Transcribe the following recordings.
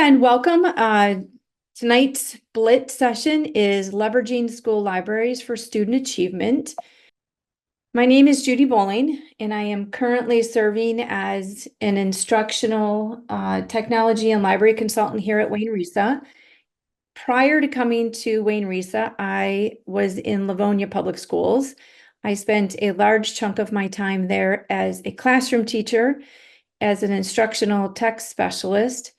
and welcome. Tonight's Blitz session is leveraging school libraries for student achievement. My name is Judy Bowling, and I am currently serving as an instructional technology and library consultant here at Wayne RESA. Prior to coming to Wayne RESA, I was in Livonia Public Schools. I spent a large chunk of my time there as a classroom teacher, as an instructional tech specialist,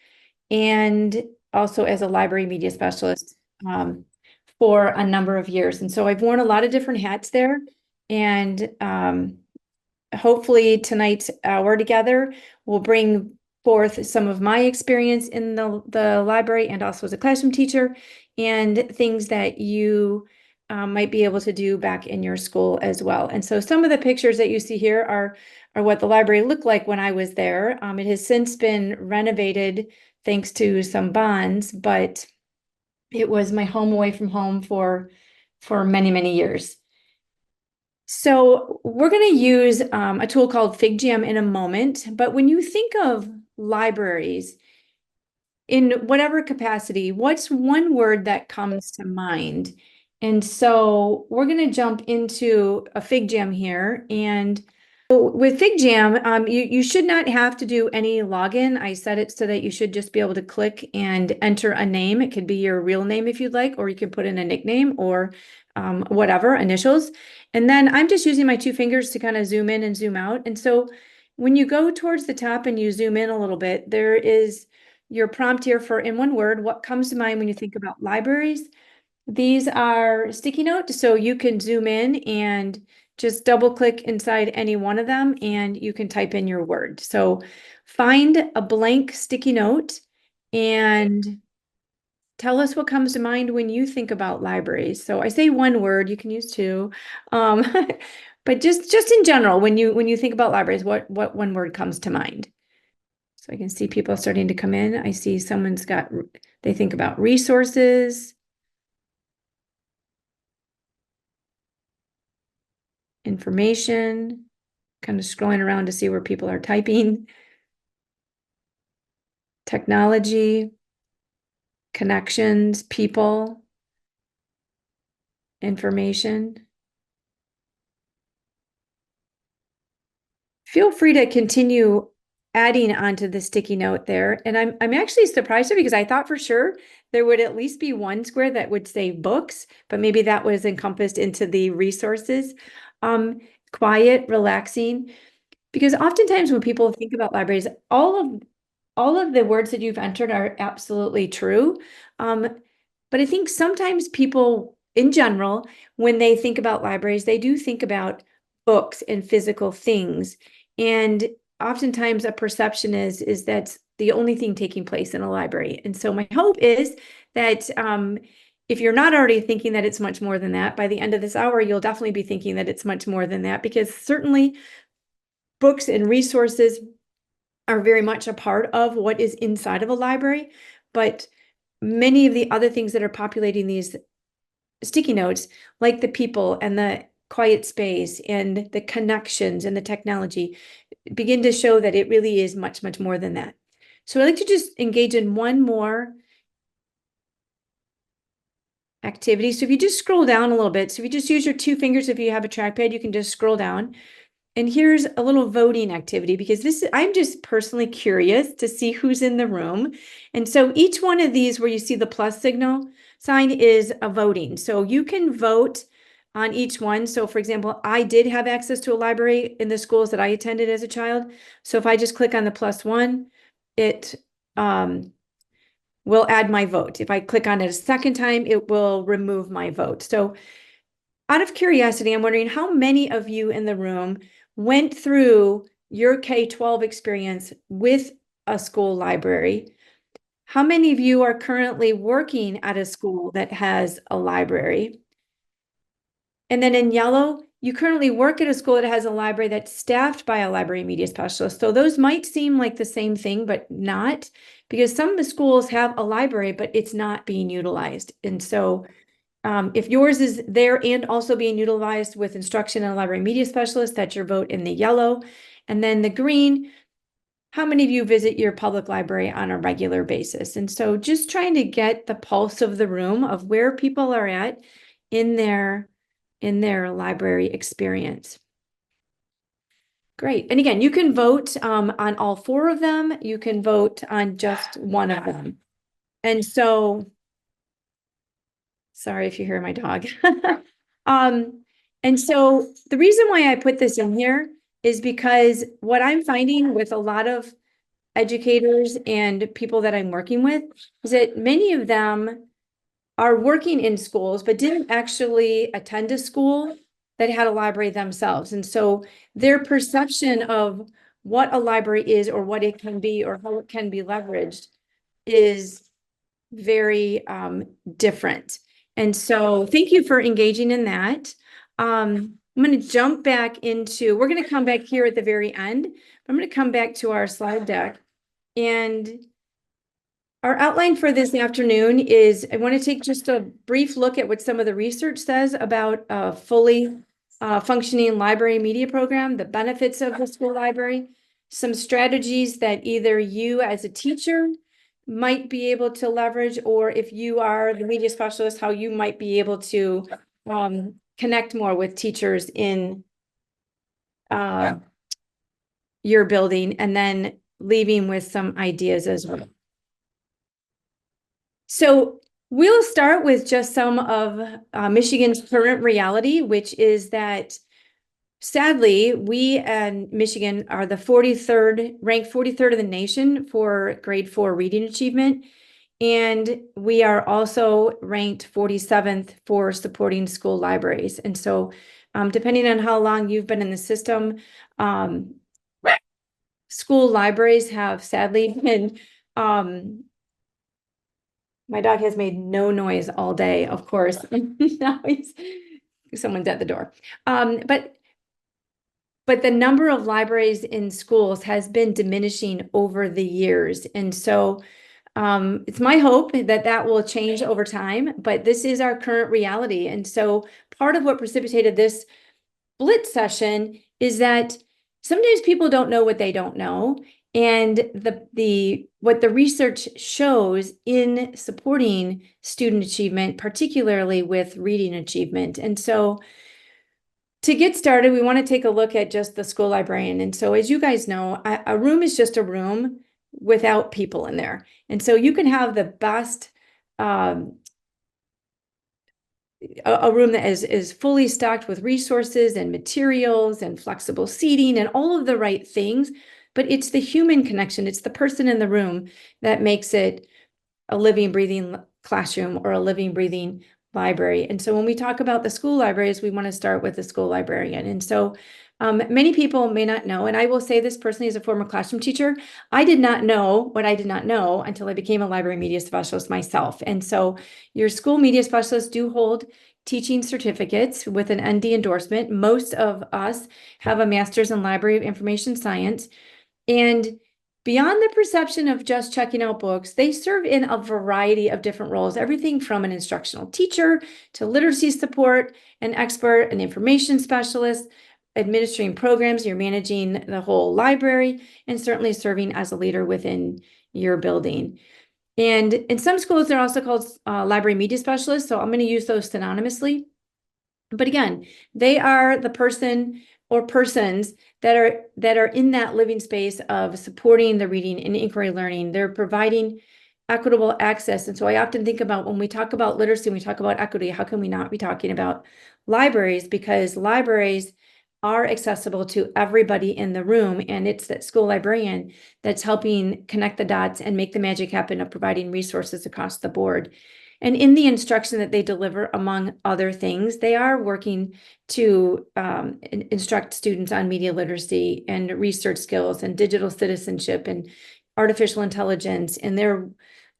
and also as a library media specialist for a number of years. And so I've worn a lot of different hats there. And hopefully tonight's hour together will bring forth some of my experience in the library and also as a classroom teacher, and things that you might be able to do back in your school as well. And so some of the pictures that you see here are what the library looked like when I was there. It has since been renovated thanks to some bonds, but it was my home away from home for many, many years. So we're going to use a tool called FigJam in a moment, but when you think of libraries in whatever capacity, what's one word that comes to mind? And so we're going to jump into a FigJam here. And with FigJam, you should not have to do any login. I set it so that you should just be able to click and enter a name. It could be your real name if you'd like, or you can put in a nickname or whatever, initials. And then I'm just using my two fingers to kind of zoom in and zoom out. And so when you go towards the top and you zoom in a little bit, there is your prompt here for, in one word, what comes to mind when you think about libraries. These are sticky notes, so you can zoom in and just double click inside any one of them and you can type in your word. So find a blank sticky note and tell us what comes to mind when you think about libraries. So I say one word, you can use two. But just in general, when you think about libraries, what one word comes to mind? So I can see people starting to come in. I see they think about resources, information, kind of scrolling around to see where people are typing, technology, connections, people, information. Feel free to continue adding onto the sticky note there. And I'm actually surprised because I thought for sure there would at least be one square that would say books, but maybe that was encompassed into the resources. Quiet, relaxing, because oftentimes when people think about libraries, all of the words that you've entered are absolutely true. But I think sometimes people in general, when they think about libraries, they do think about books and physical things. And oftentimes a perception is that's the only thing taking place in a library. And so my hope is that if you're not already thinking that it's much more than that, by the end of this hour, you'll definitely be thinking that it's much more than that, because certainly books and resources are very much a part of what is inside of a library, but many of the other things that are populating these sticky notes, like the people and the quiet space and the connections and the technology, begin to show that it really is much, much more than that. So I'd like to just engage in one more activity. So if you just scroll down a little bit, so if you just use your two fingers, if you have a trackpad, you can just scroll down. And here's a little voting activity, because I'm just personally curious to see who's in the room. And so each one of these where you see the plus signal sign is a voting. So you can vote on each one. So for example, I did have access to a library in the schools that I attended as a child. So if I just click on the +1, it will add my vote. If I click on it a second time, it will remove my vote. So out of curiosity, I'm wondering how many of you in the room went through your K-12 experience with a school library? How many of you are currently working at a school that has a library? And then in yellow, you currently work at a school that has a library that's staffed by a library media specialist. So those might seem like the same thing, but not, because some of the schools have a library, but it's not being utilized. And so if yours is there and also being utilized with instruction and a library media specialist, that's your vote in the yellow. And then the green, how many of you visit your public library on a regular basis? And so just trying to get the pulse of the room of where people are at in their library experience. Great. And again, you can vote on all four of them. You can vote on just one of them. And so, sorry if you hear my dog. And so the reason why I put this in here is because what I'm finding with a lot of educators and people that I'm working with is that many of them are working in schools, but didn't actually attend a school that had a library themselves. And so their perception of what a library is or what it can be or how it can be leveraged is very different. And so thank you for engaging in that. I'm going to jump back into, we're going to come back here at the very end. I'm going to come back to our slide deck. And our outline for this afternoon is I want to take just a brief look at what some of the research says about a fully functioning library media program, the benefits of the school library, some strategies that either you as a teacher might be able to leverage, or if you are the media specialist, how you might be able to connect more with teachers in your building, and then leaving with some ideas as well. So we'll start with just some of Michigan's current reality, which is that sadly, we and Michigan are the 43rd, ranked 43rd in the nation for grade 4 reading achievement. And we are also ranked 47th for supporting school libraries. And so depending on how long you've been in the system, school libraries have sadly been, my dog has made no noise all day, of course. Now someone's at the door. But the number of libraries in schools has been diminishing over the years. And so it's my hope that that will change over time, but this is our current reality. And so part of what precipitated this Blitz session is that sometimes people don't know what they don't know. And what the research shows in supporting student achievement, particularly with reading achievement. And so to get started, we want to take a look at just the school librarian. And so as you guys know, a room is just a room without people in there. And so you can have the best a room that is fully stocked with resources and materials and flexible seating and all of the right things, but it's the human connection, it's the person in the room that makes it a living, breathing classroom or a living, breathing library. And so when we talk about the school libraries, we want to start with the school librarian. And so many people may not know, and I will say this personally as a former classroom teacher, I did not know what I did not know until I became a library media specialist myself. And so your school media specialists do hold teaching certificates with an ND endorsement. Most of us have a master's in library of information science. And beyond the perception of just checking out books, they serve in a variety of different roles, everything from an instructional teacher to literacy support, an expert, an information specialist, administering programs, you're managing the whole library, and certainly serving as a leader within your building. And in some schools, they're also called library media specialists, so I'm going to use those synonymously. But again, they are the person or persons that are in that living space of supporting the reading and inquiry learning. They're providing equitable access. And so I often think about when we talk about literacy, when we talk about equity, how can we not be talking about libraries? Because libraries are accessible to everybody in the room. And it's that school librarian that's helping connect the dots and make the magic happen of providing resources across the board. And in the instruction that they deliver, among other things, they are working to instruct students on media literacy and research skills and digital citizenship and artificial intelligence. And they're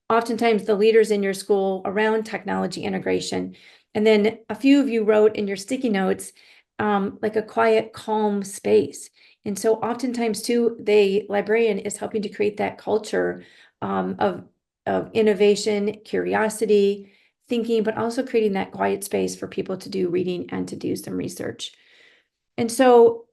oftentimes the leaders in your school around technology integration. And then a few of you wrote in your sticky notes, like a quiet, calm space. And so oftentimes too, the librarian is helping to create that culture of innovation, curiosity, thinking, but also creating that quiet space for people to do reading and to do some research. And so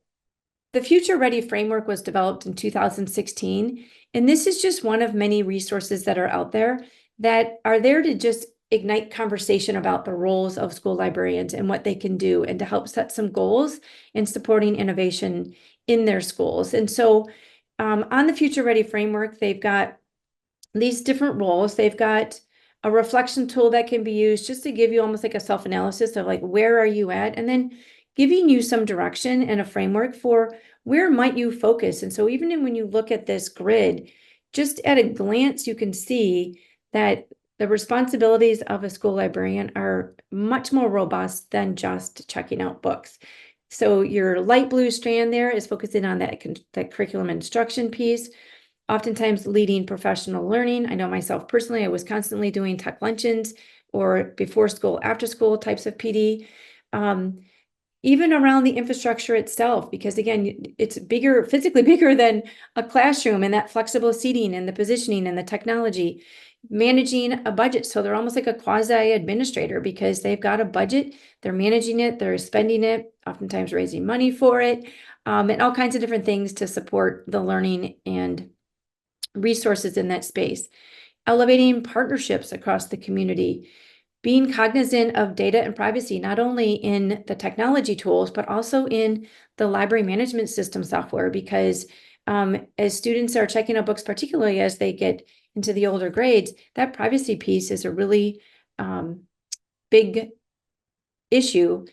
the Future Ready framework was developed in 2016, and this is just one of many resources that are out there that are there to just ignite conversation about the roles of school librarians and what they can do, and to help set some goals in supporting innovation in their schools. And so on the Future Ready framework, they've got these different roles. They've got a reflection tool that can be used just to give you almost like a self-analysis of like, where are you at? And then giving you some direction and a framework for where might you focus. And so even when you look at this grid, just at a glance, you can see that the responsibilities of a school librarian are much more robust than just checking out books. So your light blue strand there is focusing on that curriculum instruction piece, oftentimes leading professional learning. I know myself personally, I was constantly doing tech luncheons or before school, after school types of PD. Even around the infrastructure itself, because again, it's bigger, physically bigger than a classroom, and that flexible seating and the positioning and the technology, managing a budget. So they're almost like a quasi administrator, because they've got a budget, they're managing it, they're spending it, oftentimes raising money for it, and all kinds of different things to support the learning and resources in that space. Elevating partnerships across the community, being cognizant of data and privacy, not only in the technology tools, but also in the library management system software, because as students are checking out books, particularly as they get into the older grades, that privacy piece is a really big issue,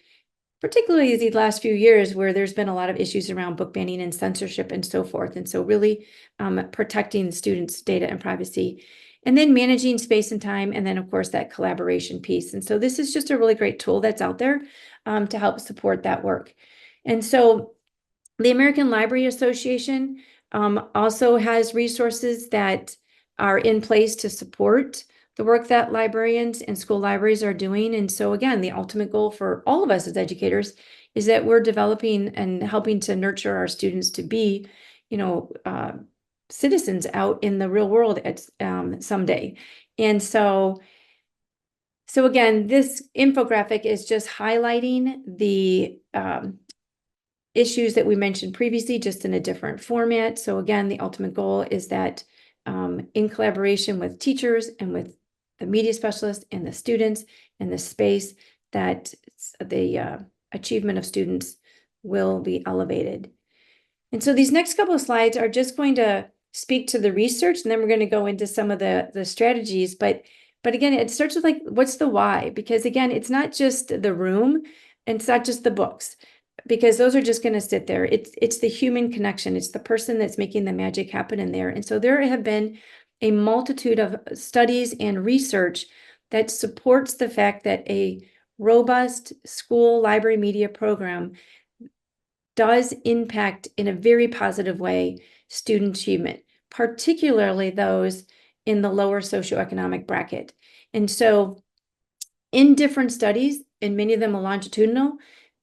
particularly these last few years where there's been a lot of issues around book banning and censorship and so forth. And so really protecting students' data and privacy, and then managing space and time, and then of course that collaboration piece. And so this is just a really great tool that's out there to help support that work. And so the American Library Association also has resources that are in place to support the work that librarians and school libraries are doing. And so again, the ultimate goal for all of us as educators is that we're developing and helping to nurture our students to be, citizens out in the real world at someday. And so again, this infographic is just highlighting the issues that we mentioned previously, just in a different format. So again, the ultimate goal is that in collaboration with teachers and with the media specialists and the students and the space, that the achievement of students will be elevated. And so these next couple of slides are just going to speak to the research, and then we're going to go into some of the strategies. But again, it starts with like, what's the why? Because again, it's not just the room, and it's not just the books, because those are just going to sit there. It's the human connection. It's the person that's making the magic happen in there. And so there have been a multitude of studies and research that supports the fact that a robust school library media program does impact in a very positive way student achievement, particularly those in the lower socioeconomic bracket. And so in different studies, and many of them are longitudinal,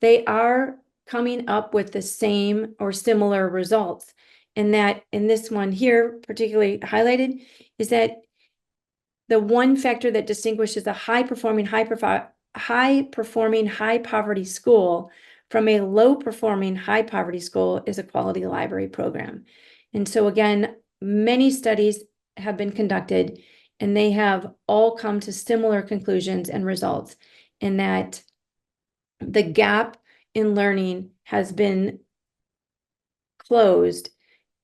they are coming up with the same or similar results. And that in this one here, particularly highlighted, is that the one factor that distinguishes a high-performing, high-poverty school from a low-performing, high-poverty school is a quality library program. And so again, many studies have been conducted, and they have all come to similar conclusions and results, in that the gap in learning has been closed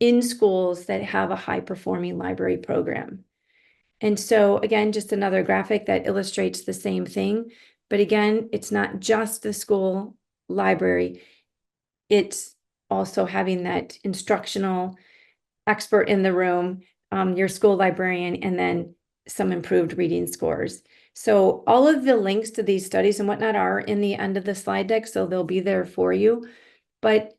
in schools that have a high-performing library program. And so again, just another graphic that illustrates the same thing. But again, it's not just the school library. It's also having that instructional expert in the room, your school librarian, and then some improved reading scores. So all of the links to these studies and whatnot are in the end of the slide deck, so they'll be there for you. But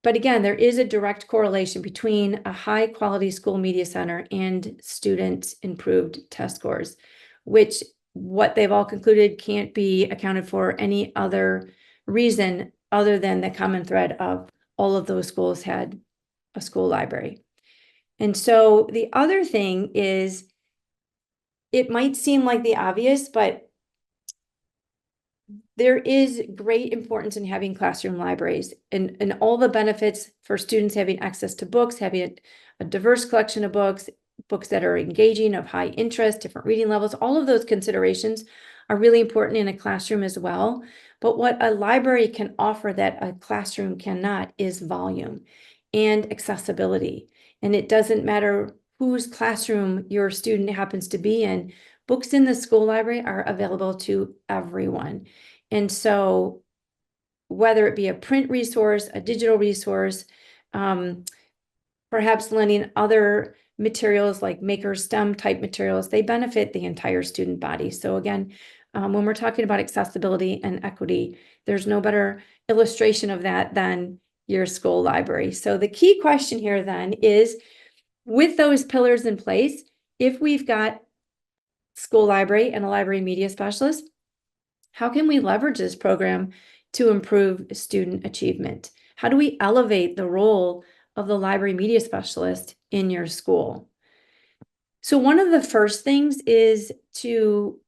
again, there is a direct correlation between a high quality school media center and students' improved test scores, which what they've all concluded can't be accounted for any other reason other than the common thread of all of those schools had a school library. And so the other thing is, it might seem like the obvious, but there is great importance in having classroom libraries and all the benefits for students having access to books, having a diverse collection of books, books that are engaging, of high interest, different reading levels. All of those considerations are really important in a classroom as well. But what a library can offer that a classroom cannot is volume and accessibility. And it doesn't matter whose classroom your student happens to be in, books in the school library are available to everyone. And so whether it be a print resource, a digital resource, perhaps lending other materials like maker STEM type materials, they benefit the entire student body. So again, when we're talking about accessibility and equity, there's no better illustration of that than your school library. So the key question here then is, with those pillars in place, if we've got school library and a library media specialist, how can we leverage this program to improve student achievement? How do we elevate the role of the library media specialist in your school? So one of the first things is to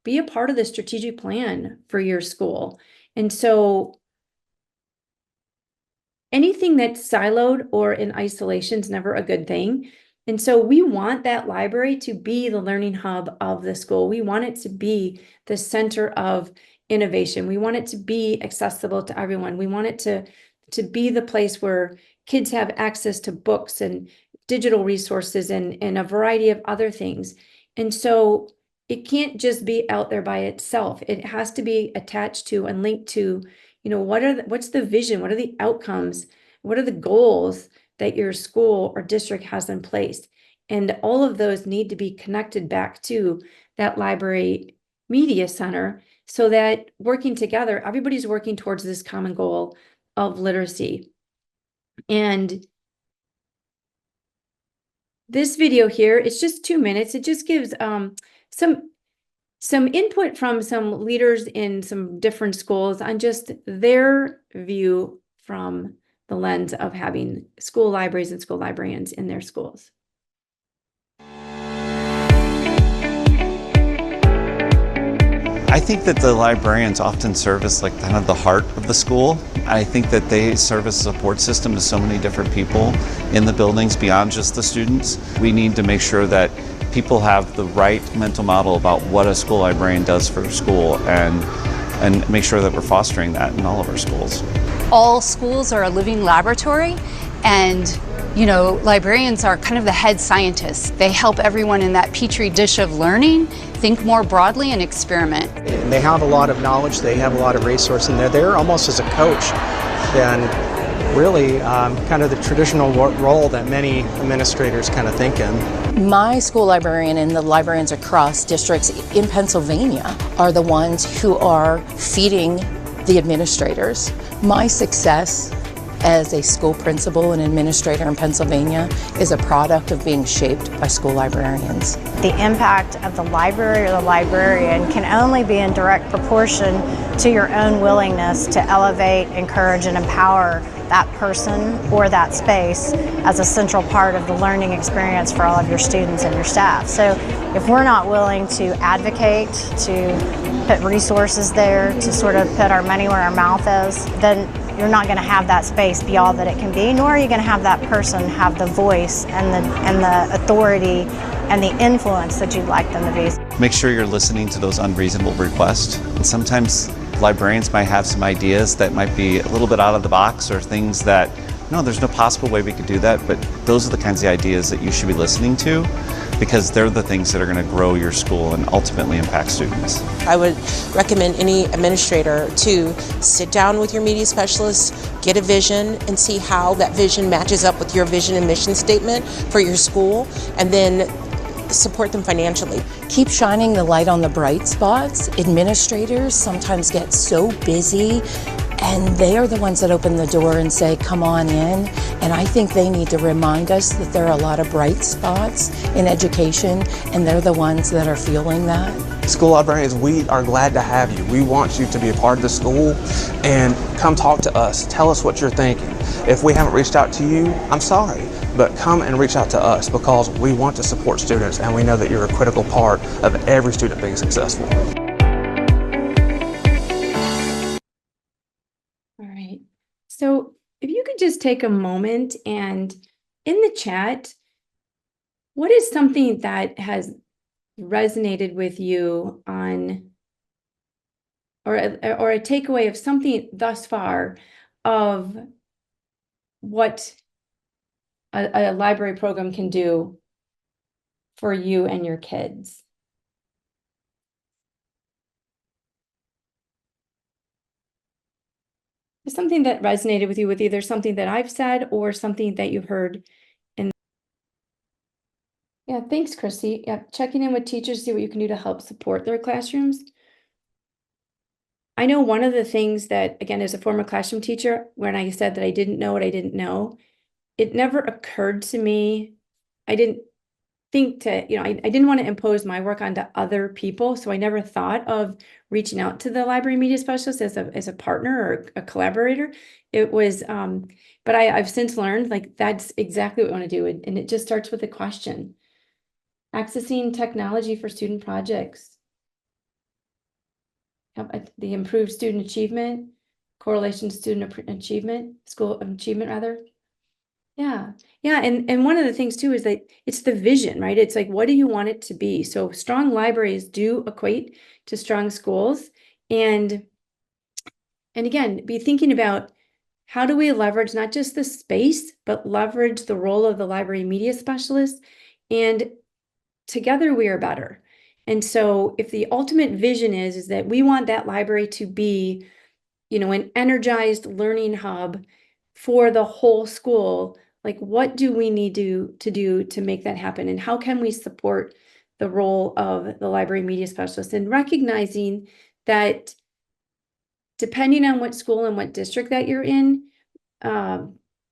be a part of the strategic plan for your school. And so anything that's siloed or in isolation is never a good thing. And so we want that library to be the learning hub of the school. We want it to be the center of innovation. We want it to be accessible to everyone. We want it to be the place where kids have access to books and digital resources and a variety of other things. And so it can't just be out there by itself. It has to be attached to and linked to, what's the vision? What are the outcomes? What are the goals that your school or district has in place? And all of those need to be connected back to that library media center so that working together, everybody's working towards this common goal of literacy. And this video here, it's just 2 minutes. It just gives some input from some leaders in some different schools on just their view from the lens of having school libraries and school librarians in their schools. I think that the librarians often serve as like kind of the heart of the school. I think that they serve as a support system to so many different people in the buildings beyond just the students. We need to make sure that people have the right mental model about what a school librarian does for school and make sure that we're fostering that in all of our schools. All schools are a living laboratory, and librarians are kind of the head scientists. They help everyone in that petri dish of learning think more broadly and experiment. And they have a lot of knowledge, they have a lot of resource, and they're there almost as a coach than really kind of the traditional role that many administrators kind of think in. My school librarian and the librarians across districts in Pennsylvania are the ones who are feeding the administrators. My success as a school principal and administrator in Pennsylvania is a product of being shaped by school librarians. The impact of the library or the librarian can only be in direct proportion to your own willingness to elevate, encourage, and empower that person or that space as a central part of the learning experience for all of your students and your staff. So if we're not willing to advocate, to put resources there, to sort of put our money where our mouth is, then you're not going to have that space be all that it can be, nor are you going to have that person have the voice and the authority and the influence that you'd like them to be. Make sure you're listening to those unreasonable requests. And sometimes librarians might have some ideas that might be a little bit out of the box, or things that, no, there's no possible way we could do that, but those are the kinds of ideas that you should be listening to, because they're the things that are going to grow your school and ultimately impact students. I would recommend any administrator to sit down with your media specialist, get a vision, and see how that vision matches up with your vision and mission statement for your school, and then support them financially. Keep shining the light on the bright spots. Administrators sometimes get so busy, and they are the ones that open the door and say, come on in. And I think they need to remind us that there are a lot of bright spots in education, and they're the ones that are fueling that. School librarians, we are glad to have you. We want you to be a part of the school, and come talk to us. Tell us what you're thinking. If we haven't reached out to you, I'm sorry, but come and reach out to us, because we want to support students, and we know that you're a critical part of every student being successful. just take a moment and in the chat, what is something that has resonated with you on, or a takeaway of something thus far of what a library program can do for you and your kids? Is something that resonated with you with either something that I've said or something that you've heard in. Yeah, thanks, Christy. Yeah, checking in with teachers, see what you can do to help support their classrooms. I know one of the things that, again, as a former classroom teacher, when I said that I didn't know what I didn't know, it never occurred to me. I didn't think to, I didn't want to impose my work onto other people. So I never thought of reaching out to the library media specialist as a partner or a collaborator. It was, but I've since learned like that's exactly what I want to do. And it just starts with a question. Accessing technology for student projects. The improved student achievement, correlation to student achievement, school achievement rather. Yeah. Yeah. And one of the things too is that it's the vision, right? It's like, what do you want it to be? So strong libraries do equate to strong schools. And again, be thinking about how do we leverage not just the space, but leverage the role of the library media specialist, and together we are better. And so if the ultimate vision is that we want that library to be, an energized learning hub for the whole school, like what do we need to do to make that happen? And how can we support the role of the library media specialist, and recognizing that depending on what school and what district that you're in,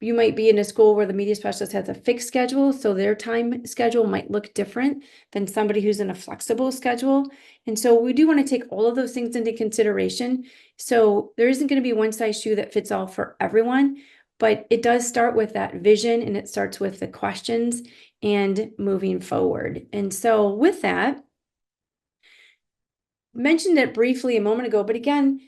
you might be in a school where the media specialist has a fixed schedule, so their time schedule might look different than somebody who's in a flexible schedule. And so we do want to take all of those things into consideration. So there isn't going to be one size shoe that fits all for everyone, but it does start with that vision, and it starts with the questions and moving forward. And so with that, mentioned it briefly a moment ago, but again,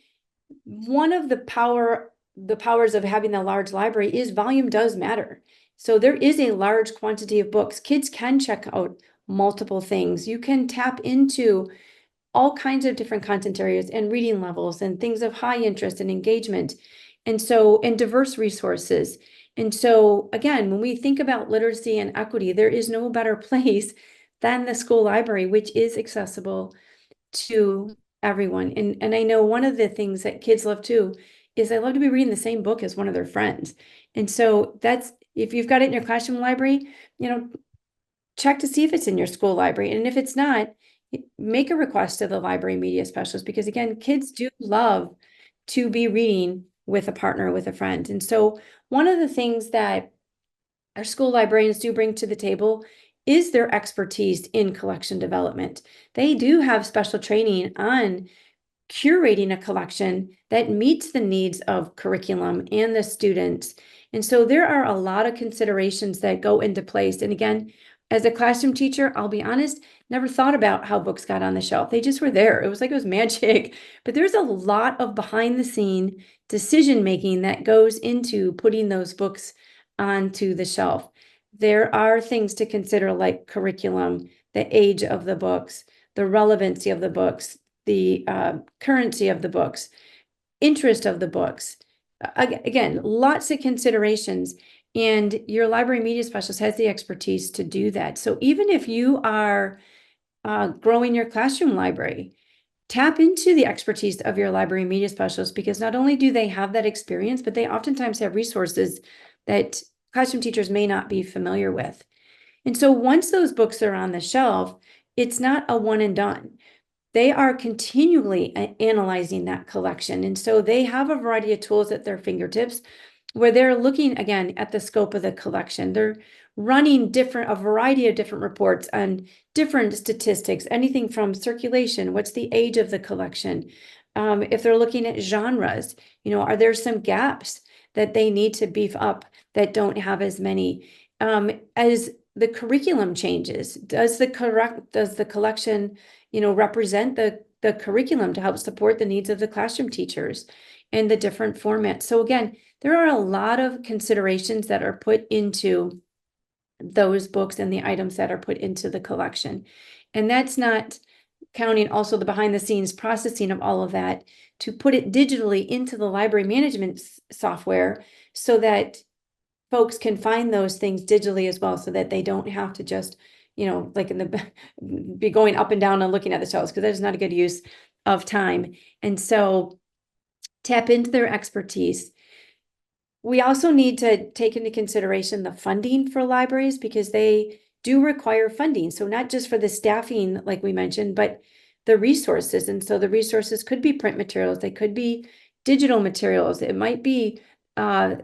one of the powers of having a large library is volume does matter. So there is a large quantity of books. Kids can check out multiple things. You can tap into all kinds of different content areas and reading levels and things of high interest and engagement. And diverse resources. And so again, when we think about literacy and equity, there is no better place than the school library, which is accessible to everyone. And I know one of the things that kids love too is they love to be reading the same book as one of their friends. And so that's, if you've got it in your classroom library, check to see if it's in your school library. And if it's not, make a request to the library media specialist, because again, kids do love to be reading with a partner, with a friend. And so one of the things that our school librarians do bring to the table is their expertise in collection development. They do have special training on curating a collection that meets the needs of curriculum and the students. And so there are a lot of considerations that go into place. And again, as a classroom teacher, I'll be honest, never thought about how books got on the shelf. They just were there. It was like it was magic. But there's a lot of behind the scene decision making that goes into putting those books onto the shelf. There are things to consider like curriculum, the age of the books, the relevancy of the books, the currency of the books, interest of the books. Again, lots of considerations, and your library media specialist has the expertise to do that. So even if you are growing your classroom library, tap into the expertise of your library media specialist, because not only do they have that experience, but they oftentimes have resources that classroom teachers may not be familiar with. And so once those books are on the shelf, it's not a one and done. They are continually analyzing that collection. And so they have a variety of tools at their fingertips where they're looking again at the scope of the collection. They're running a variety of different reports on different statistics, anything from circulation, what's the age of the collection? If they're looking at genres, are there some gaps that they need to beef up that don't have as many? As the curriculum changes, does the collection, represent the the curriculum to help support the needs of the classroom teachers and the different formats. So again, there are a lot of considerations that are put into those books and the items that are put into the collection. And that's not counting also the behind the scenes processing of all of that to put it digitally into the library management software so that folks can find those things digitally as well, so that they don't have to just, like be going up and down and looking at the shelves, because that is not a good use of time. And so tap into their expertise. We also need to take into consideration the funding for libraries, because they do require funding. So not just for the staffing, like we mentioned, but the resources. And so the resources could be print materials, they could be digital materials, it might be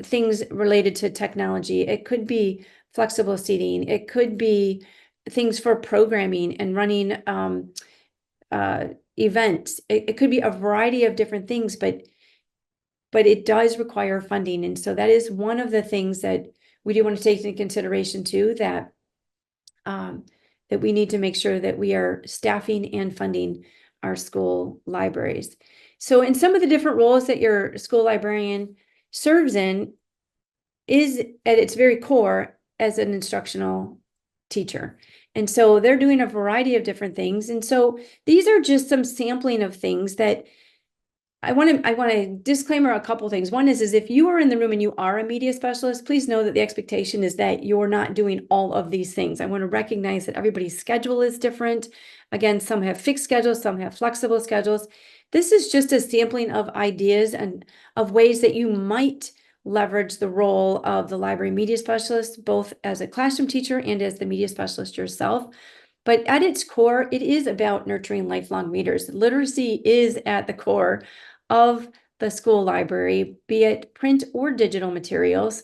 things related to technology, it could be flexible seating, it could be things for programming and running events. It could be a variety of different things, but it does require funding. And so that is one of the things that we do want to take into consideration too, that that we need to make sure that we are staffing and funding our school libraries. So in some of the different roles that your school librarian serves in is at its very core as an instructional teacher. And so they're doing a variety of different things. And so these are just some sampling of things that I want to disclaimer a couple things. One is if you are in the room and you are a media specialist, please know that the expectation is that you're not doing all of these things. I want to recognize that everybody's schedule is different. Again, some have fixed schedules, some have flexible schedules. This is just a sampling of ideas and of ways that you might leverage the role of the library media specialist, both as a classroom teacher and as the media specialist yourself. But at its core, it is about nurturing lifelong readers. Literacy is at the core of the school library, be it print or digital materials.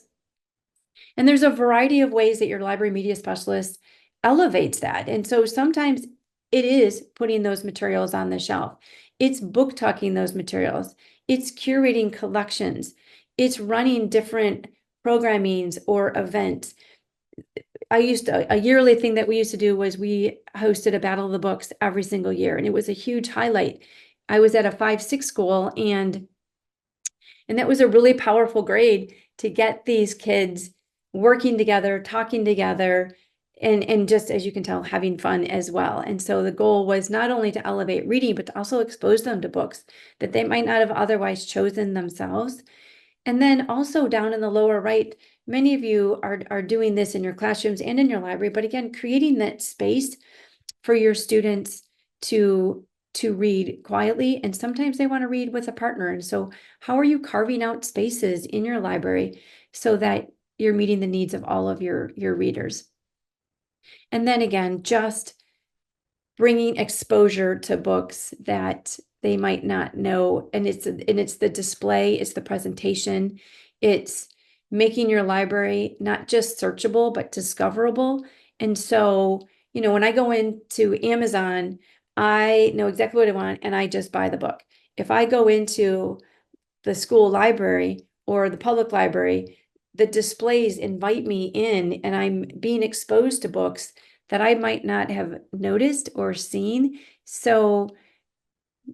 And there's a variety of ways that your library media specialist elevates that. And so sometimes it is putting those materials on the shelf. It's book talking those materials. It's curating collections. It's running different programmings or events. A yearly thing that we used to do was we hosted a Battle of the Books every single year, and it was a huge highlight. I was at a 5-6 school, and that was a really powerful grade to get these kids working together, talking together, and just, as you can tell, having fun as well. And so the goal was not only to elevate reading, but to also expose them to books that they might not have otherwise chosen themselves. And then also down in the lower right, many of you are doing this in your classrooms and in your library, but again, creating that space for your students to read quietly. And sometimes they want to read with a partner. And so how are you carving out spaces in your library so that you're meeting the needs of all of your readers? And then again, just bringing exposure to books that they might not know. And it's the display, it's the presentation, it's making your library not just searchable, but discoverable. And so, when I go into Amazon, I know exactly what I want and I just buy the book. If I go into the school library or the public library, the displays invite me in and I'm being exposed to books that I might not have noticed or seen. So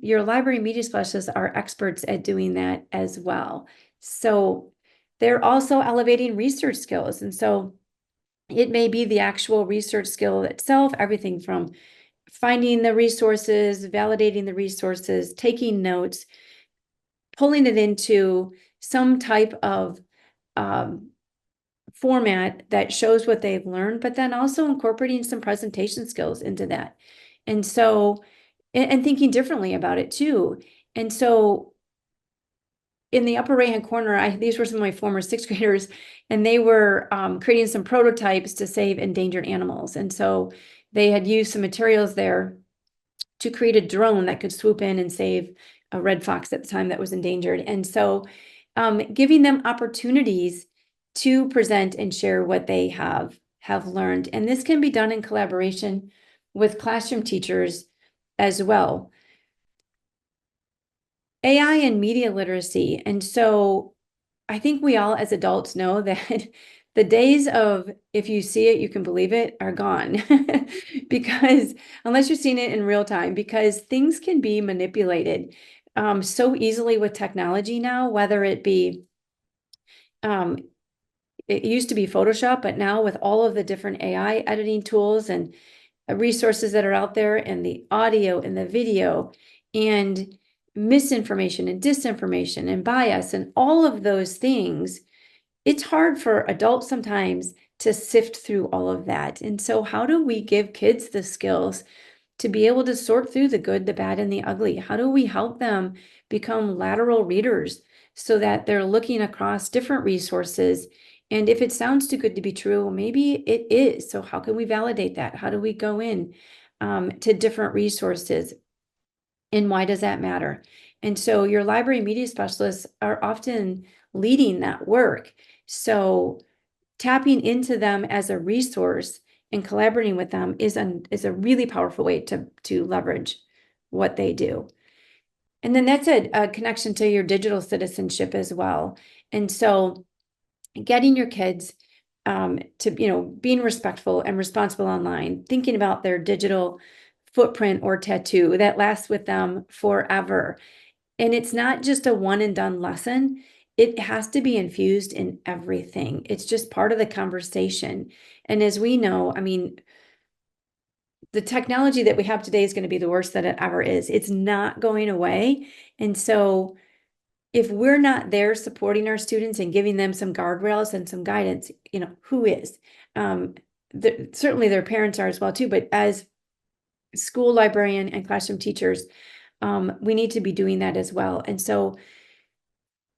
your library media specialists are experts at doing that as well. So they're also elevating research skills. And so it may be the actual research skill itself, everything from finding the resources, validating the resources, taking notes, pulling it into some type of format that shows what they've learned, but then also incorporating some presentation skills into that. And so, and thinking differently about it too. And so in the upper right-hand corner, these were some of my former 6th graders, and they were creating some prototypes to save endangered animals. And so they had used some materials there to create a drone that could swoop in and save a red fox at the time that was endangered. And so giving them opportunities to present and share what they have learned. And this can be done in collaboration with classroom teachers as well. AI and media literacy. And so I think we all as adults know that The days of if you see it, you can believe it are gone because unless you're seeing it in real time, because things can be manipulated so easily with technology now, whether it be um, it used to be Photoshop, but now with all of the different AI editing tools and resources that are out there, and the audio and the video, and misinformation and disinformation and bias and all of those things, it's hard for adults sometimes to sift through all of that. And so, how do we give kids the skills to be able to sort through the good, the bad, and the ugly? How do we help them become lateral readers so that they're looking across different resources? And if it sounds too good to be true, maybe it is. So how can we validate that? How do we go in to different resources? And why does that matter? And so your library media specialists are often leading that work. So tapping into them as a resource and collaborating with them is a really powerful way to leverage what they do. And then that's a connection to your digital citizenship as well. And so getting your kids to, being respectful and responsible online, thinking about their digital footprint or tattoo that lasts with them forever. And it's not just a one and done lesson. It has to be infused in everything. It's just part of the conversation. And as we know, I mean, the technology that we have today is going to be the worst that it ever is. It's not going away. And so if we're not there supporting our students and giving them some guardrails and some guidance, who is? Certainly their parents are as well too, but as school librarian and classroom teachers, we need to be doing that as well. And so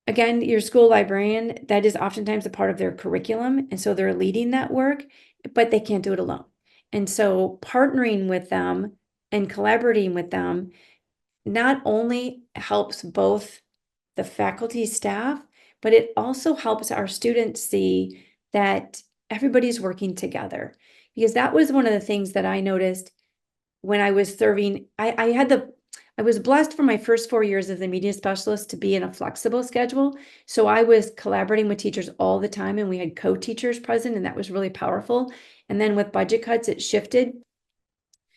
again, your school librarian, that is oftentimes a part of their curriculum. And so they're leading that work, but they can't do it alone. And so partnering with them and collaborating with them not only helps both the faculty staff, but it also helps our students see that everybody's working together. Because that was one of the things that I noticed when I was serving. I was blessed for my first 4 years as a media specialist to be in a flexible schedule. So I was collaborating with teachers all the time, and we had co-teachers present, and that was really powerful. And then with budget cuts, it shifted.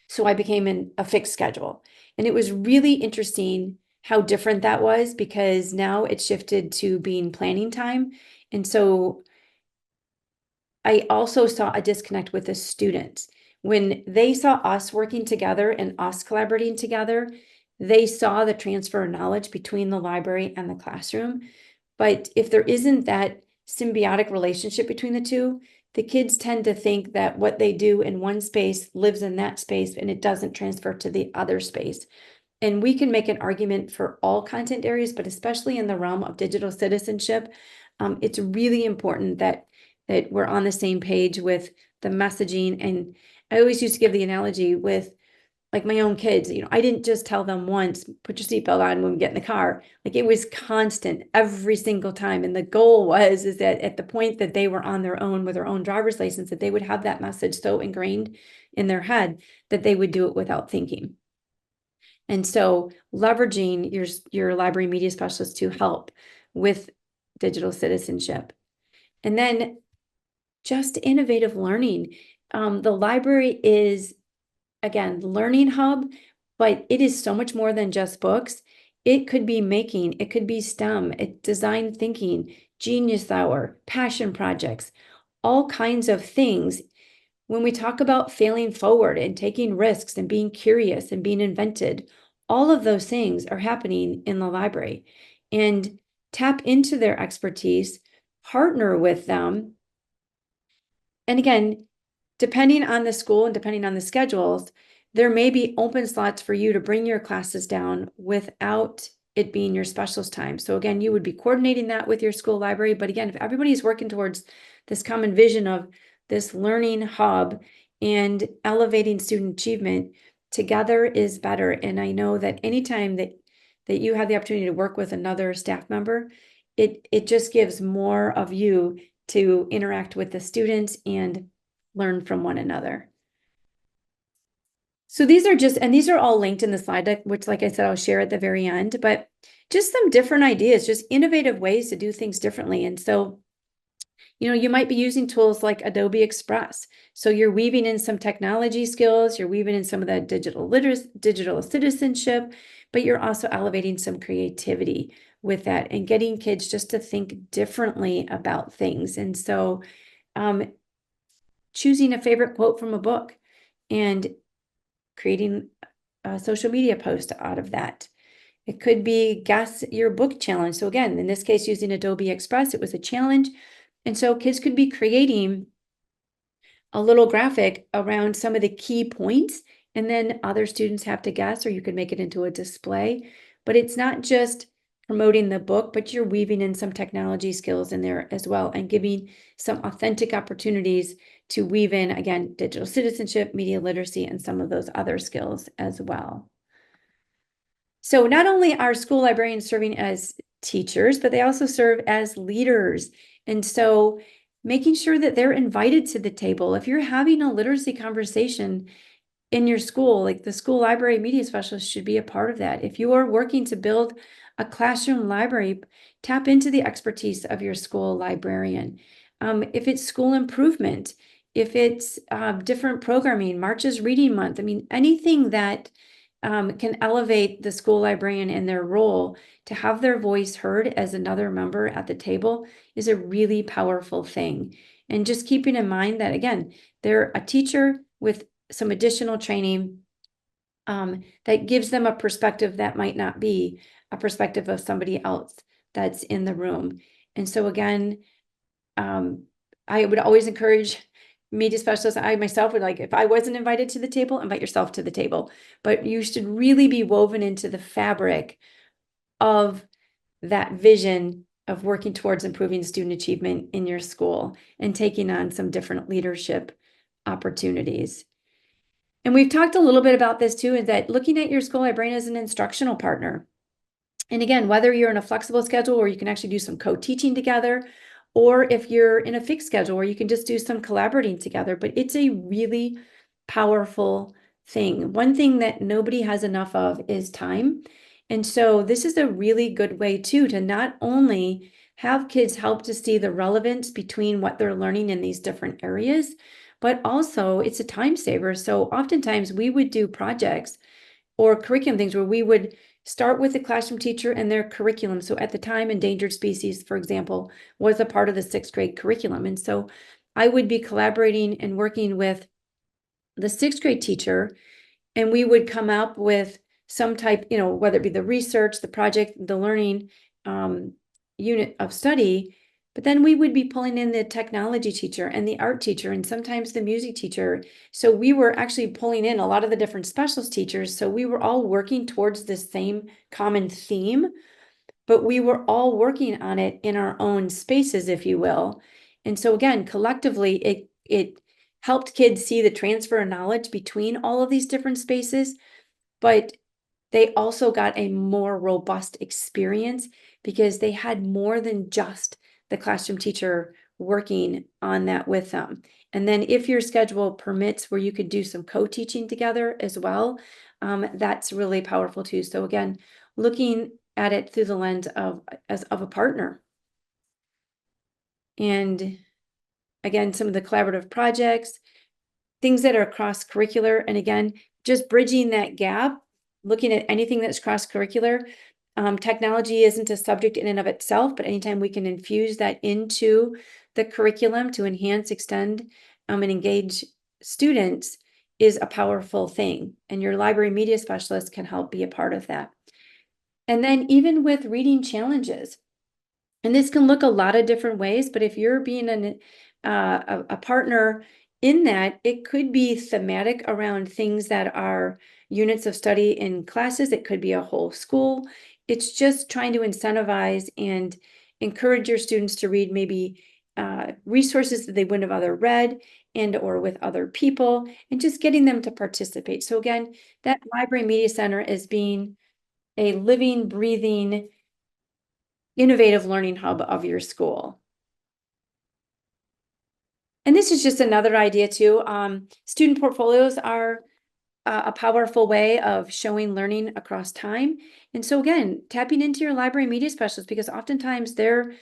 So I became in a fixed schedule. And it was really interesting how different that was, because now it shifted to being planning time. And so I also saw a disconnect with the students. When they saw us working together and us collaborating together, they saw the transfer of knowledge between the library and the classroom. But if there isn't that symbiotic relationship between the two, the kids tend to think that what they do in one space lives in that space and it doesn't transfer to the other space. And we can make an argument for all content areas, but especially in the realm of digital citizenship, it's really important that we're on the same page with the messaging. And I always used to give the analogy with like my own kids, I didn't just tell them once, put your seatbelt on when we get in the car. Like it was constant every single time. And the goal is that at the point that they were on their own with their own driver's license, that they would have that message so ingrained in their head that they would do it without thinking. And so leveraging your library media specialist to help with digital citizenship. And then just innovative learning. The library is, again, learning hub, but it is so much more than just books. It could be making, it could be STEM, design thinking, genius hour, passion projects, all kinds of things. When we talk about failing forward and taking risks and being curious and being invented, all of those things are happening in the library. And tap into their expertise, partner with them. And again, depending on the school and depending on the schedules, there may be open slots for you to bring your classes down without it being your specialist time. So again, you would be coordinating that with your school library. But again, if everybody's working towards this common vision of this learning hub and elevating student achievement, together is better. And I know that anytime that you have the opportunity to work with another staff member, it just gives more of you to interact with the students and learn from one another. So these are all linked in the slide deck, which, like I said, I'll share at the very end, but just some different ideas, just innovative ways to do things differently. And so You know, you might be using tools like Adobe Express. So you're weaving in some technology skills, you're weaving in some of that digital citizenship, but you're also elevating some creativity with that and getting kids just to think differently about things. And so choosing a favorite quote from a book and creating a social media post out of that. It could be guess your book challenge. So again, in this case, using Adobe Express, it was a challenge. And so kids could be creating a little graphic around some of the key points, and then other students have to guess, or you could make it into a display. But it's not just promoting the book, but you're weaving in some technology skills in there as well and giving some authentic opportunities to weave in, again, digital citizenship, media literacy, and some of those other skills as well. So not only are school librarians serving as teachers, but they also serve as leaders. And so making sure that they're invited to the table. If you're having a literacy conversation in your school, like the school library media specialist should be a part of that. If you are working to build a classroom library, tap into the expertise of your school librarian. If it's school improvement, if it's different programming, March's Reading Month, I mean, anything that can elevate the school librarian in their role to have their voice heard as another member at the table is a really powerful thing. And just keeping in mind that, again, they're a teacher with some additional training that gives them a perspective that might not be a perspective of somebody else that's in the room. And so again, I would always encourage media specialists. I myself would, like, if I wasn't invited to the table, invite yourself to the table, but you should really be woven into the fabric of that vision of working towards improving student achievement in your school and taking on some different leadership opportunities. And we've talked a little bit about this too, is that looking at your school librarian as an instructional partner. And again, whether you're in a flexible schedule where you can actually do some co-teaching together, or if you're in a fixed schedule where you can just do some collaborating together, but it's a really powerful thing. One thing that nobody has enough of is time. And so this is a really good way too, to not only have kids help to see the relevance between what they're learning in these different areas, but also it's a time saver. So oftentimes we would do projects or curriculum things where we would start with the classroom teacher and their curriculum. So at the time, endangered species, for example, was a part of the 6th grade curriculum. And so I would be collaborating and working with the 6th grade teacher, and we would come up with some type, you know, whether it be the research, the project, the learning unit of study. But then we would be pulling in the technology teacher and the art teacher and sometimes the music teacher. So we were actually pulling in a lot of the different specialist teachers. So we were all working towards the same common theme, but we were all working on it in our own spaces, if you will. And so again, collectively, it helped kids see the transfer of knowledge between all of these different spaces, but they also got a more robust experience because they had more than just the classroom teacher working on that with them. And then if your schedule permits where you could do some co-teaching together as well, that's really powerful too. So again, looking at it through the lens of a partner. And again, some of the collaborative projects, things that are cross-curricular, and again, just bridging that gap, looking at anything that's cross-curricular. Technology isn't a subject in and of itself, but anytime we can infuse that into the curriculum to enhance, extend, and engage students is a powerful thing. And your library media specialist can help be a part of that. And then even with reading challenges, and this can look a lot of different ways, but if you're being a partner in that, it could be thematic around things that are units of study in classes. It could be a whole school. It's just trying to incentivize and encourage your students to read maybe resources that they wouldn't have other read and or with other people, and just getting them to participate. So again, that library media center is being a living, breathing, innovative learning hub of your school. And this is just another idea too. Student portfolios are a powerful way of showing learning across time. And so again, tapping into your library media specialist, because oftentimes they're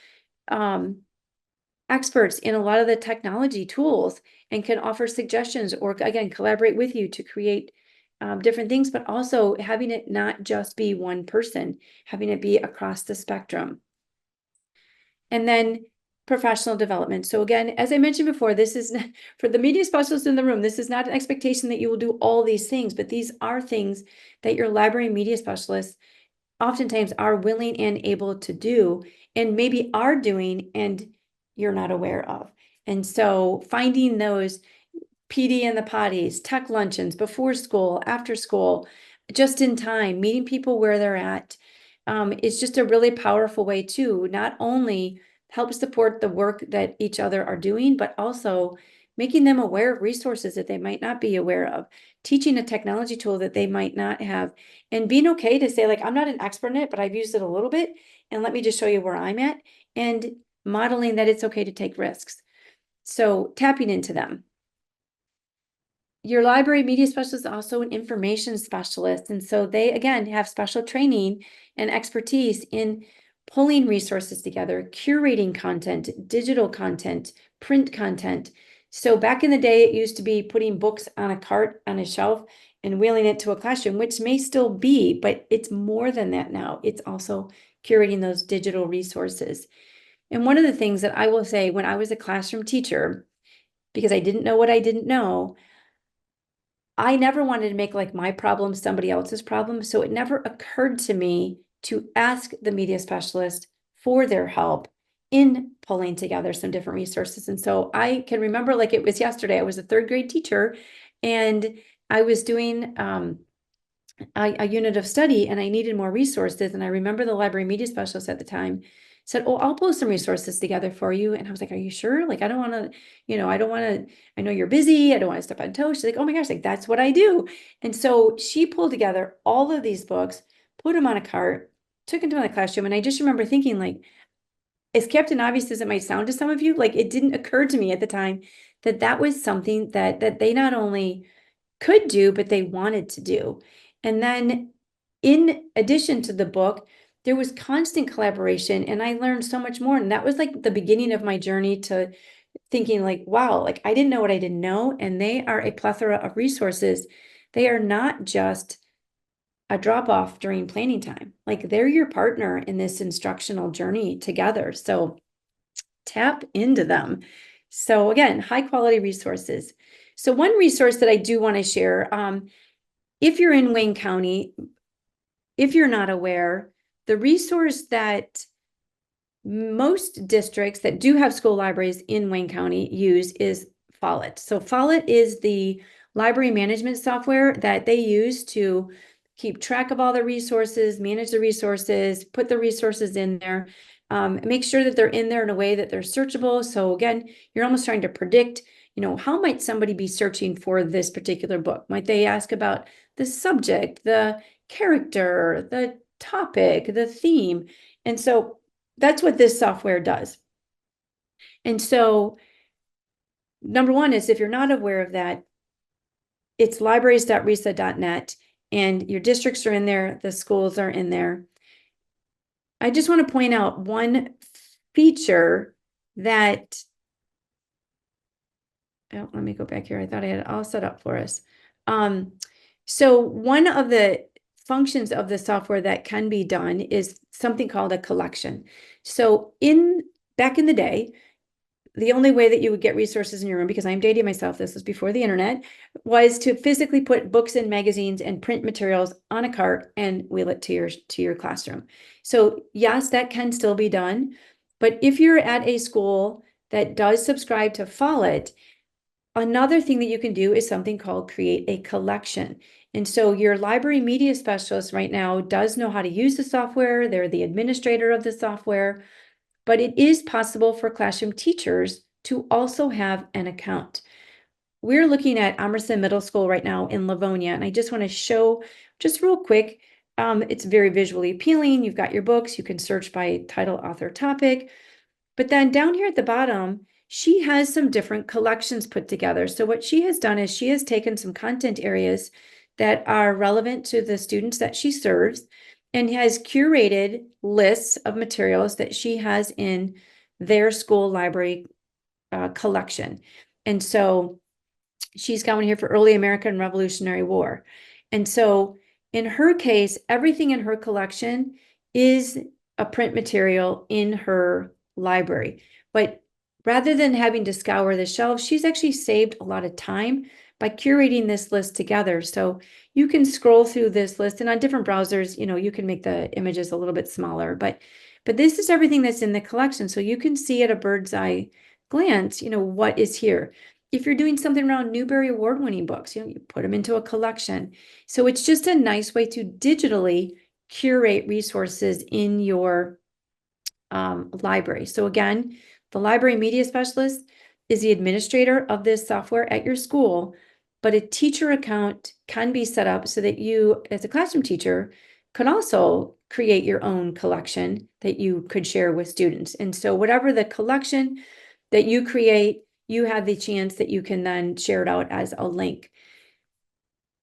experts in a lot of the technology tools and can offer suggestions or, again, collaborate with you to create different things, but also having it not just be one person, having it be across the spectrum. And then professional development. So again, as I mentioned before, this is for the media specialists in the room, this is not an expectation that you will do all these things, but these are things that your library media specialists oftentimes are willing and able to do, and maybe are doing and you're not aware of. And so finding those PD in the potties, tech luncheons, before school, after school, just in time, meeting people where they're at, is just a really powerful way to not only help support the work that each other are doing, but also making them aware of resources that they might not be aware of, teaching a technology tool that they might not have, and being okay to say, like, I'm not an expert in it, but I've used it a little bit, and let me just show you where I'm at, and modeling that it's okay to take risks. So tapping into them. Your library media specialist is also an information specialist. And so they, again, have special training and expertise in pulling resources together, curating content, digital content, print content. So back in the day, it used to be putting books on a cart on a shelf and wheeling it to a classroom, which may still be, but it's more than that now. It's also curating those digital resources. And one of the things that I will say when I was a classroom teacher, because I didn't know what I didn't know, I never wanted to make like my problem somebody else's problem. So it never occurred to me to ask the media specialist for their help in pulling together some different resources. And so I can remember like it was yesterday, I was a third grade teacher and I was doing a unit of study and I needed more resources. And I remember the library media specialist at the time said, "Oh, I'll pull some resources together for you." And I was like, "Are you sure? Like, I don't want to, I don't want to, I know you're busy. I don't want to step on toes." She's like, "Oh my gosh, like that's what I do." And so she pulled together all of these books, put them on a cart, took them to my classroom. And I just remember thinking, like, as Captain Obvious as it might sound to some of you, like it didn't occur to me at the time that that was something that they not only could do, but they wanted to do. And then in addition to the book, there was constant collaboration and I learned so much more. And that was like the beginning of my journey to thinking like, wow, like I didn't know what I didn't know. And they are a plethora of resources. They are not just a drop off during planning time. Like they're your partner in this instructional journey together. So tap into them. So again, high quality resources. So one resource that I do want to share, if you're in Wayne County, if you're not aware, the resource that most districts that do have school libraries in Wayne County use is Follett. So Follett is the library management software that they use to keep track of all the resources, manage the resources, put the resources in there, make sure that they're in there in a way that they're searchable. So again, you're almost trying to predict, how might somebody be searching for this particular book? Might they ask about the subject, the character, the topic, the theme? And so that's what this software does. And so number one is if you're not aware of that, it's libraries.resa.net and your districts are in there, the schools are in there. I just want to point out one feature that, oh, let me go back here. I thought I had it all set up for us. So one of the functions of the software that can be done is something called a collection. So back in the day, the only way that you would get resources in your room, because I'm dating myself, this was before the internet, was to physically put books and magazines and print materials on a cart and wheel it to your classroom. So yes, that can still be done. But if you're at a school that does subscribe to Follett, another thing that you can do is something called create a collection. And so your library media specialist right now does know how to use the software. They're the administrator of the software, but it is possible for classroom teachers to also have an account. We're looking at Emerson Middle School right now in Livonia, and I just want to show just real quick. It's very visually appealing. You've got your books. You can search by title, author, topic. But then down here at the bottom, she has some different collections put together. So what she has done is she has taken some content areas that are relevant to the students that she serves and has curated lists of materials that she has in their school library collection. And so she's got one here for early American Revolutionary War. And so in her case, everything in her collection is a print material in her library. But rather than having to scour the shelves, she's actually saved a lot of time by curating this list together. So you can scroll through this list, and on different browsers, you can make the images a little bit smaller, but this is everything that's in the collection. So you can see at a bird's eye glance, what is here. If you're doing something around Newbery Award-winning books, you put them into a collection. So it's just a nice way to digitally curate resources in your library. So again, the library media specialist is the administrator of this software at your school, but a teacher account can be set up so that you, as a classroom teacher, can also create your own collection that you could share with students. And so whatever the collection that you create, you have the chance that you can then share it out as a link.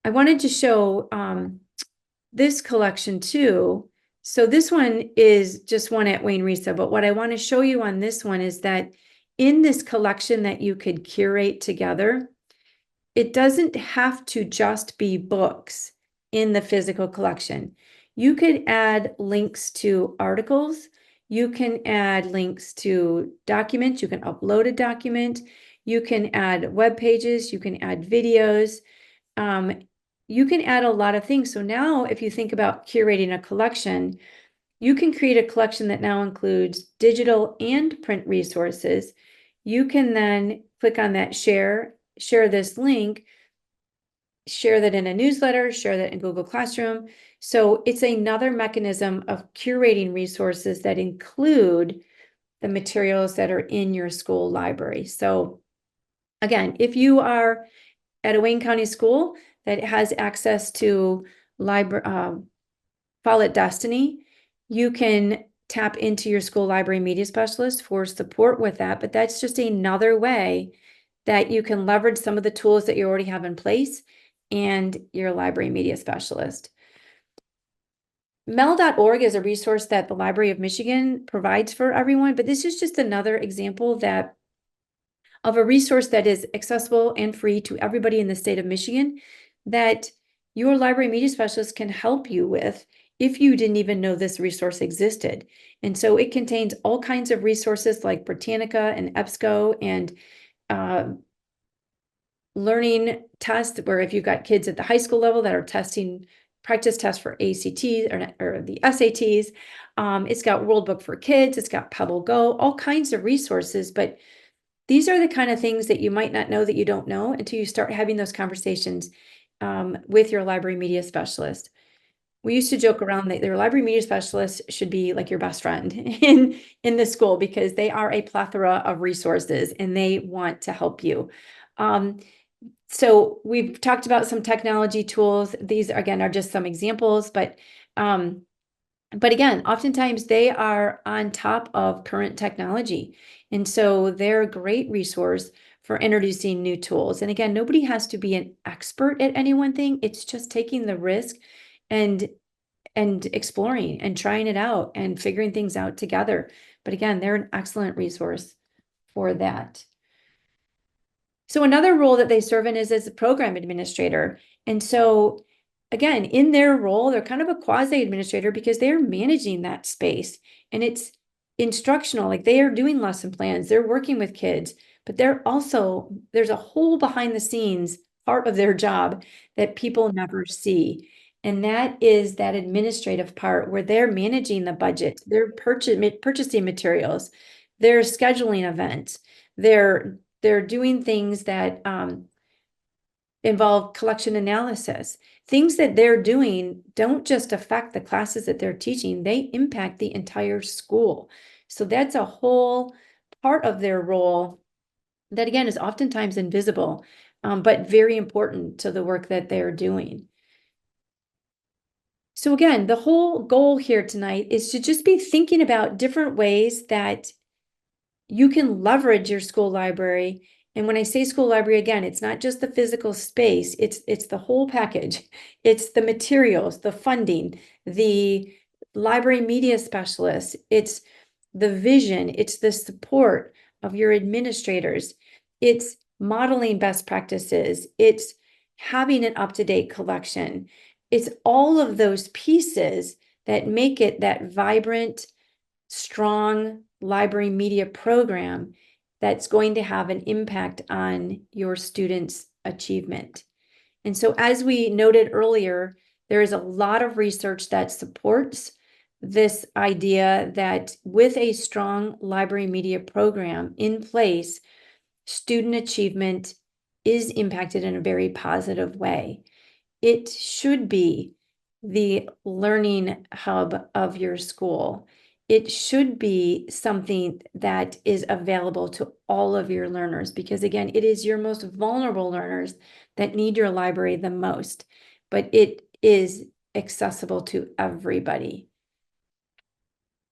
I wanted to show this collection too. So this one is just one at Wayne RESA, but what I want to show you on this one is that in this collection that you could curate together, it doesn't have to just be books in the physical collection. You could add links to articles. You can add links to documents. You can upload a document. You can add web pages. You can add videos. You can add a lot of things. So now if you think about curating a collection, you can create a collection that now includes digital and print resources. You can then click on that share this link, share that in a newsletter, share that in Google Classroom. So it's another mechanism of curating resources that include the materials that are in your school library. So again, if you are at a Wayne County school that has access to Follett Destiny, you can tap into your school library media specialist for support with that. But that's just another way that you can leverage some of the tools that you already have in place and your library media specialist. Mel.org is a resource that the Library of Michigan provides for everyone, but this is just another example of a resource that is accessible and free to everybody in the state of Michigan that your library media specialist can help you with if you didn't even know this resource existed. And so it contains all kinds of resources like Britannica and EBSCO and learning tests, where if you've got kids at the high school level that are testing practice tests for ACTs or the SATs, it's got World Book for Kids, it's got Pebble Go, all kinds of resources. But these are the kind of things that you might not know that you don't know until you start having those conversations with your library media specialist. We used to joke around that their library media specialist should be like your best friend in the school, because they are a plethora of resources and they want to help you. So we've talked about some technology tools. These again are just some examples, but again, oftentimes they are on top of current technology. And so they're a great resource for introducing new tools. And again, nobody has to be an expert at any one thing. It's just taking the risk and exploring and trying it out and figuring things out together. But again, they're an excellent resource for that. So another role that they serve in is as a program administrator. And so again, in their role, they're kind of a quasi administrator because they're managing that space, and it's instructional. Like they are doing lesson plans, they're working with kids, but there's a whole behind the scenes part of their job that people never see. And that is that administrative part where they're managing the budget, they're purchasing materials, they're scheduling events, they're doing things that involve collection analysis. Things that they're doing don't just affect the classes that they're teaching, they impact the entire school. So that's a whole part of their role that again is oftentimes invisible, but very important to the work that they're doing. So again, the whole goal here tonight is to just be thinking about different ways that you can leverage your school library. And when I say school library, again, it's not just the physical space, it's the whole package. It's the materials, the funding, the library media specialists, it's the vision, it's the support of your administrators, it's modeling best practices, it's having an up-to-date collection. It's all of those pieces that make it that vibrant, strong library media program that's going to have an impact on your students' achievement. And so, as we noted earlier, there is a lot of research that supports this idea that with a strong library media program in place, student achievement is impacted in a very positive way. It should be the learning hub of your school. It should be something that is available to all of your learners, because again, it is your most vulnerable learners that need your library the most, but it is accessible to everybody.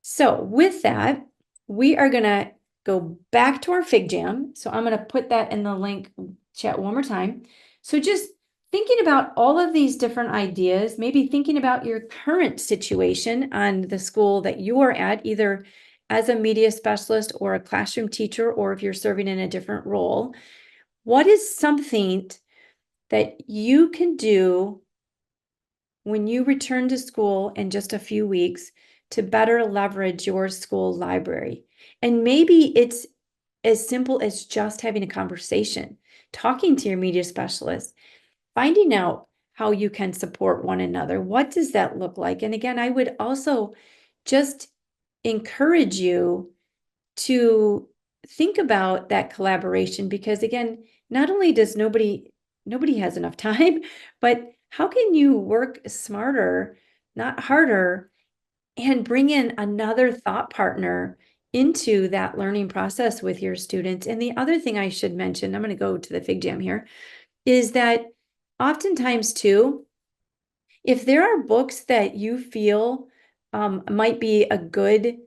So with that, we are gonna go back to our Fig Jam. So I'm gonna put that in the link chat one more time. So just thinking about all of these different ideas, maybe thinking about your current situation on the school that you are at, either as a media specialist or a classroom teacher, or if you're serving in a different role, what is something that you can do when you return to school in just a few weeks to better leverage your school library? And maybe it's as simple as just having a conversation, talking to your media specialist, finding out how you can support one another. What does that look like? And again, I would also just encourage you to think about that collaboration, because again, not only does nobody has enough time, but how can you work smarter, not harder, and bring in another thought partner into that learning process with your students? And the other thing I should mention, I'm going to go to the Fig Jam here, is that oftentimes too, if there are books that you feel might be a good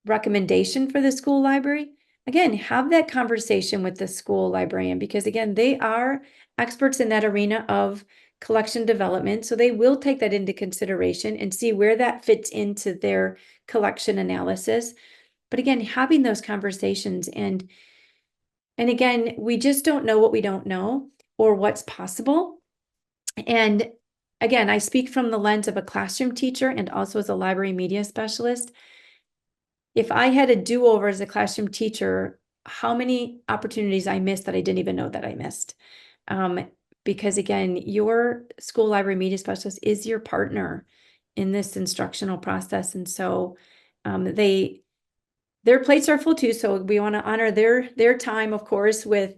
recommendation for the school library, again, have that conversation with the school librarian, because again, they are experts in that arena of collection development. So they will take that into consideration and see where that fits into their collection analysis. But again, having those conversations, and again, we just don't know what we don't know or what's possible. And again, I speak from the lens of a classroom teacher and also as a library media specialist. If I had a do-over as a classroom teacher, how many opportunities I missed that I didn't even know that I missed. Because again, your school library media specialist is your partner in this instructional process. And so their plates are full too. So we want to honor their time, of course, with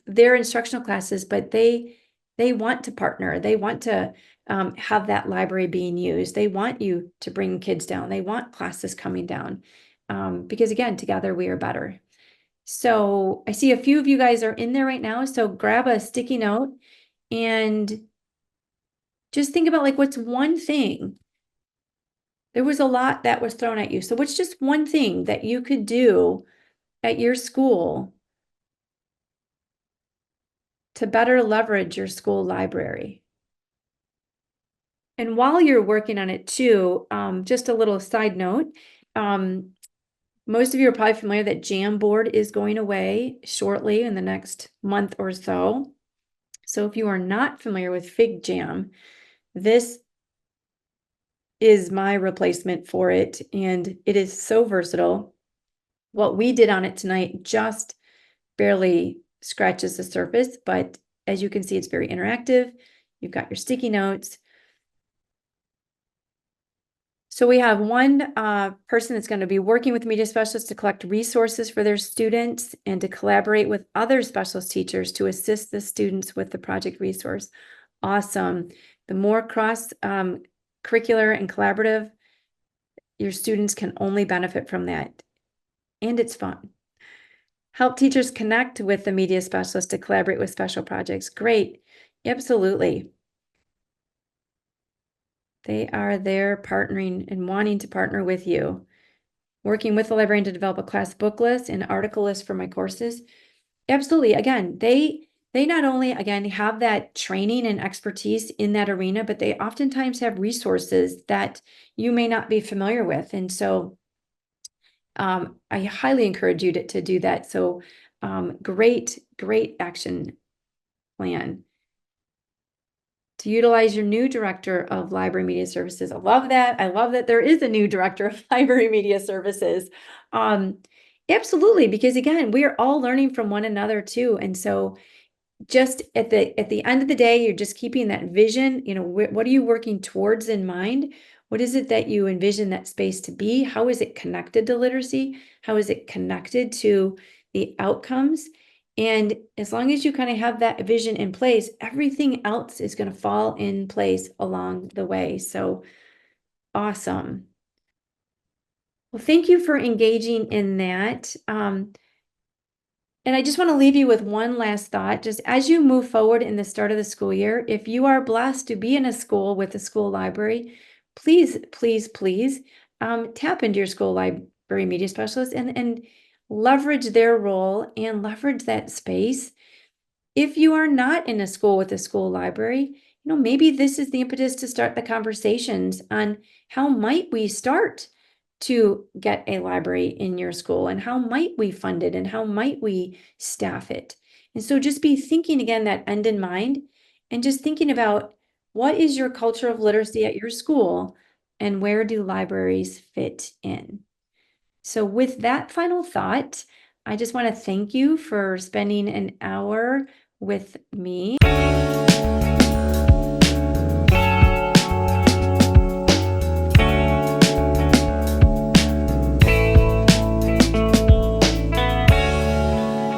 their instructional classes, but they want to partner. They want to have that library being used. They want you to bring kids down. They want classes coming down because again, together we are better. So I see a few of you guys are in there right now. So grab a sticky note and just think about, like, what's one thing? There was a lot that was thrown at you. So what's just one thing that you could do at your school to better leverage your school library? And while you're working on it too, just a little side note, most of you are probably familiar that Jamboard is going away shortly in the next month or so. So if you are not familiar with Fig Jam, this is my replacement for it, and it is so versatile. What we did on it tonight just barely scratches the surface, but as you can see, it's very interactive. You've got your sticky notes. So we have one person that's going to be working with media specialists to collect resources for their students and to collaborate with other specialist teachers to assist the students with the project resource. Awesome. The more cross curricular and collaborative, your students can only benefit from that. And it's fun. Help teachers connect with the media specialist to collaborate with special projects. Great. Absolutely. They are there partnering and wanting to partner with you. Working with the librarian to develop a class book list and article list for my courses. Absolutely. Again, they not only, again, have that training and expertise in that arena, but they oftentimes have resources that you may not be familiar with. And so I highly encourage you to do that. So great action plan. To utilize your new director of library media services. I love that. I love that there is a new director of library media services. Absolutely, because again, we are all learning from one another too. And so just at the end of the day, you're just keeping that vision, what are you working towards in mind? What is it that you envision that space to be? How is it connected to literacy? How is it connected to the outcomes? And as long as you kind of have that vision in place, everything else is going to fall in place along the way. So awesome. Well, thank you for engaging in that. And I just want to leave you with one last thought. Just as you move forward in the start of the school year, if you are blessed to be in a school with a school library, please tap into your school library media specialist and leverage their role and leverage that space. If you are not in a school with a school library, maybe this is the impetus to start the conversations on how might we start to get a library in your school, and how might we fund it, and how might we staff it. And so just be thinking again that end in mind, and just thinking about what is your culture of literacy at your school and where do libraries fit in. So with that final thought, I just want to thank you for spending an hour with me.